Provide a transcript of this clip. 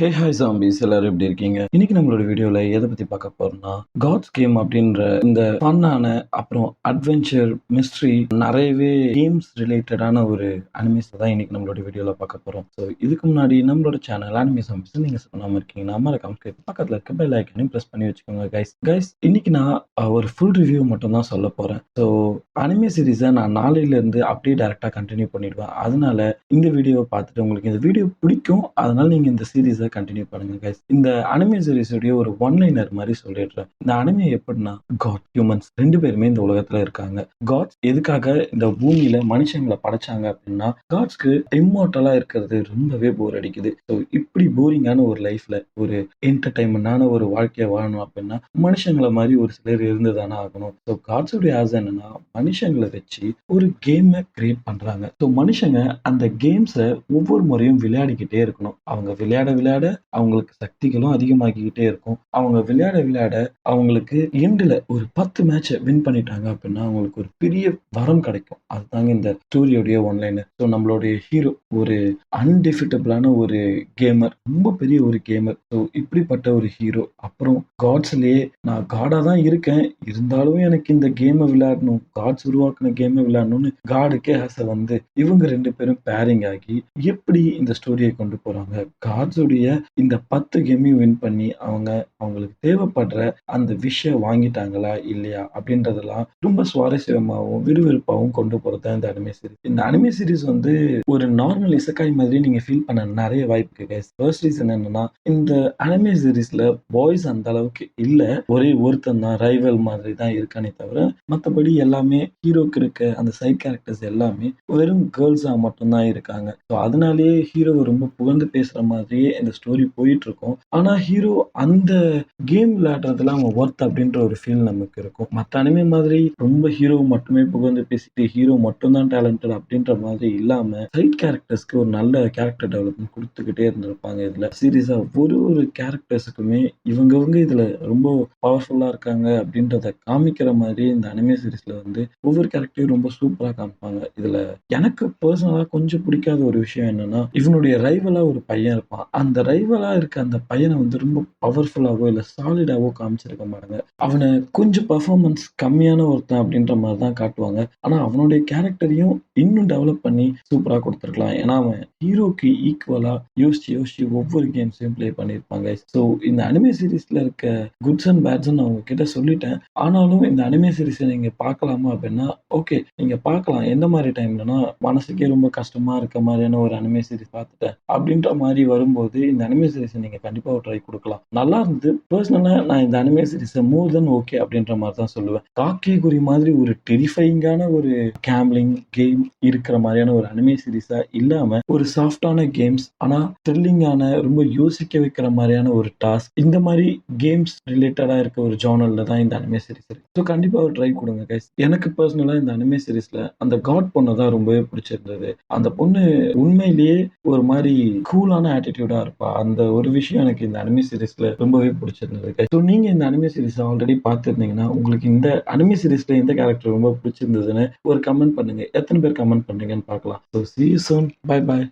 Hey hi zombies எல்லாரும் எப்படி இருக்கீங்க? இன்னைக்கு நம்மளோட வீடியோல எதை பத்தி பார்க்க போறோம்னா, காட்ஸ் கேம் அப்படின்ற இந்த ஃபன்னான அப்புறம் அட்வென்ச்சர், மிஸ்ட்ரி நிறையவே கேம்ஸ் ரிலேட்டடான ஒரு அனிமேஸ் தான் இன்னைக்கு நம்மளோட வீடியோல பார்க்க போறோம். ஸோ இதுக்கு முன்னாடி நம்மளோட சேனல் அனிமே ஜாம்பீஸ் நீங்க பண்ணாம இருக்கீங்கன்னா மறக்காம பக்கத்துல இருக்க பெல் ஐக்கனையும் பிரஸ் பண்ணி வச்சுக்கோங்க கைஸ். இன்னைக்கு நான் ஒரு ஃபுல் ரிவ்யூ மட்டும் தான் சொல்ல போறேன். ஸோ அனிமே சீரிஸை நான் நாளையில இருந்து அப்படியே டைரக்டா கண்டினியூ பண்ணிடுவேன். அதனால இந்த வீடியோவை பார்த்துட்டு உங்களுக்கு இந்த வீடியோ பிடிக்கும். அதனால நீங்க இந்த சீரிஸை கண்டினியூ பண்ணுங்க கைஸ். இந்த அனிமே சீரிஸுடைய ஒரு ஒன் லைனர் மாதிரி சொல்லிடுறேன். இந்த அனிமே எப்படின்னா, காட் ஹியூமன்ஸ் ரெண்டு பேருமே இந்த உலகத்துல இருக்காங்க. காட்ஸ் எதுக்காக இந்த பூமியில மனுஷங்களை படைச்சாங்க அப்படின்னா, காட்ஸ்க்கு இம்மோர்டலா இருக்கிறது ரொம்பவே போர் அடிக்குது. ஸோ இப்படி போரிங்கான ஒரு லைஃப்ல ஒரு என்டர்டைன்மெண்டான ஒரு வாழ்க்கையை வாழணும் அப்படின்னா மனுஷங்களை மாதிரி ஒரு சிலர் இருந்துதானே ஆகணும். ஸோ காட்ஸுடைய ஆசை என்னன்னா, மனுஷங்களை வச்சு ஒரு கேமை கிரியேட் பண்றாங்க. ஸோ மனுஷங்க அந்த கேம்ஸை ஒவ்வொரு முறையும் விளையாடிக்கிட்டே இருக்கணும். அவங்க விளையாட விளையாட அவங்களுக்கு சக்திகளும் அதிகமாகிக்கிட்டே இருக்கும். அவங்க விளையாட விளையாட அவங்களுக்கு எண்டுல ஒரு 10 மேட்சை வின் பண்ணிட்டாங்க அப்படின்னா அவங்களுக்கு ஒரு பெரிய வரம் கிடைக்கும். அதுதாங்க இந்த ஸ்டோரியோடைய ஒன்லைனர். ஸோ நம்மளுடைய ஹீரோ ஒரு அன்டிஃபிட்டபிளான ஒரு கேமர், ரொம்ப பெரிய ஒரு கேமர். ஸோ இப்படிப்பட்ட ஒரு ஹீரோ அப்புறம் காட்ஸ்லயே நான் காடா தான் இருக்கேன், இருந்தாலும் எனக்கு இந்த கேமை விளையாடணும், காட்ஸ் உருவாக்குன கேமை விளையாடணும்னு காடுக்கே ஆசை வந்து இவங்க ரெண்டு பேரும் பேரிங் ஆகி எப்படி இந்த ஸ்டோரியை கொண்டு போறாங்க. காட்ஸுடைய இந்த 10 கேமையும் வின் பண்ணி அவங்களுக்கு தேவைப்படுற அந்த விஷயம் வாங்கிட்டாங்களா இல்லையா அப்படின்றதெல்லாம் ரொம்ப சுவாரஸ்யமாகவும் விறுவிறுப்பாகவும் கொண்டு போறது இந்த அனிமே சீரிஸ். இந்த அனிமே சீரிஸ் வந்து ஒரு நார்மல் இசக்காய் மாதிரி நீங்க ஃபீல் பண்ண நிறைய வாய்ப்பு இருக்கு. ஃபர்ஸ்ட் ரீசன் என்னன்னா, இந்த அனிமே சீரிஸ்ல பாய்ஸ் அந்த அளவுக்கு இல்ல, ஒரே ஒருத்தன் தான் ரைவல் மாதிரி தான் இருக்கானே தவிர மற்றபடி எல்லாமே ஹீரோக்கு இருக்க அந்த சைட் கேரக்டர்ஸ் எல்லாமே வெறும் கேர்ள்ஸா மட்டும்தான் இருக்காங்க. ஸோ அதனாலேயே ஹீரோவை ரொம்ப புகழ்ந்து பேசுற மாதிரியே இந்த ஸ்டோரி போயிட்டு இருக்கும். ஆனா ஹீரோ அந்த கேம் விளையாடுறதுல அவன் ஒர்த் அப்படின்ற ஒரு ஃபீல் நமக்கு இருக்கும். மற்ற அனிமே மாதிரி ரொம்ப ஹீரோ மட்டுமே புகழ்ந்து பேசிட்டு ஹீரோ மட்டும் தான் டேலண்டட் அப்படின்ற மாதிரி இல்லாம சைட் கேரக்டர்ஸ்க்கு ஒரு நல்ல கேரக்டர் டெவலப்மெண்ட் கொடுத்துக்கிட்டே இருந்திருப்பாங்க. இதுல சீரியஸா ஒரு கேரக்டர்ஸுக்குமே இவங்க இதுல ரொம்ப பவர்ஃபுல்லா இருக்காங்க அப்படின்றத காமிக்கிற மாதிரி இந்த அனிமே சீரிஸ்ல வந்து ஒவ்வொரு கேரக்டரையும் ரொம்ப சூப்பரா காமிப்பாங்க. இதுல எனக்கு பர்சனலா கொஞ்சம் பிடிக்காத ஒரு விஷயம் என்னன்னா, இவனுடைய ரைவலா ஒரு பையன் இருப்பான். அந்த ரைவலா இருக்க அந்த பையனை வந்து ரொம்ப பவர்ஃபுல்லாவோ இல்ல சாலிடாவோ காமிச்சிருக்க மாட்டாங்க. அவனை கொஞ்சம் பெர்ஃபார்மன்ஸ் கம்மியான ஒருத்தன் அப்படின்ற மாதிரி தான் காட்டுவாங்க. ஆனா அவனுடைய கேரக்டரையும் இன்னும் டெவலப் பண்ணி சூப்பரா கொடுத்துருக்கலாம். ஏன்னா அவன் ஹீரோக்கு ஈக்குவலா யோசிச்சு ஒவ்வொரு கேம்ஸையும் பிளே பண்ணியிருப்பாங்க. ஸோ இந்த அனிமே சீரிஸ்ல இருக்க குட்ஸ் அண்ட் பேட்ஸ் அவங்க கிட்ட சொல்லிட்டேன். ஆனாலும் இந்த அனிமே சீரிஸை நீங்க பார்க்கலாமா அப்படின்னா ஓகே, நீங்க பார்க்கலாம். எந்த மாதிரி டைம்லனா, மனசுக்கே ரொம்ப கஷ்டமா இருக்க மாதிரியான ஒரு அனிமே சீரிஸ் பார்த்துட்டேன் அப்படின்ற மாதிரி வரும்போது இந்த அனிமே சீரிஸை நீங்க கண்டிப்பா ஒரு ட்ரை கொடுக்கலாம். நல்லா இருந்து பர்சனலா நான் இந்த அனிமே சீரிஸை மோர் தென் ஓகே அப்படின்ற மாதிரி தான் சொல்லுவேன். காக்கே குறி மாதிரி ஒரு டெரிஃபைங்கான ஒரு கேம்லிங் கேம் இருக்கிற மாதிரியான ஒரு அனிமே சீரிஸா இல்லாம ஒரு சாஃப்டான கேம்ஸ் ஆனா த்ரில்லிங்கான ரொம்ப யோசிக்க வைக்கிற மாதிரியான ஒரு டாஸ்க், இந்த மாதிரி கேம்ஸ் ரிலேட்டடா இருக்க ஒரு ஜானர்ல தான் இந்த அனிமே சீரிஸ் இருக்கு. ஸோ கண்டிப்பா ஒரு ட்ரை கொடுங்க கைஸ். எனக்கு பர்சனலா இந்த அனிமே சீரிஸ்ல அந்த காட் பொண்ணை தான் ரொம்பவே பிடிச்சிருந்தது. அந்த பொண்ணு உண்மையிலேயே ஒரு மாதிரி கூலான ஆட்டிடியூடா இருப்பா. அந்த ஒரு விஷயம் எனக்கு இந்த அனிமே சீரிஸ்ல ரொம்பவே பிடிச்சிருந்தது. ஸோ நீங்க இந்த அனிமே சீரிஸ் ஆல்ரெடி பார்த்துருந்தீங்கன்னா உங்களுக்கு இந்த அனிமே சீரிஸ்ல எந்த கேரக்டர் ரொம்ப பிடிச்சிருந்ததுன்னு ஒரு கமெண்ட் பண்ணுங்க. எத்தனை பேர் கமெண்ட் பண்றீங்கன்னு பார்க்கலாம். So see you soon. Bye bye.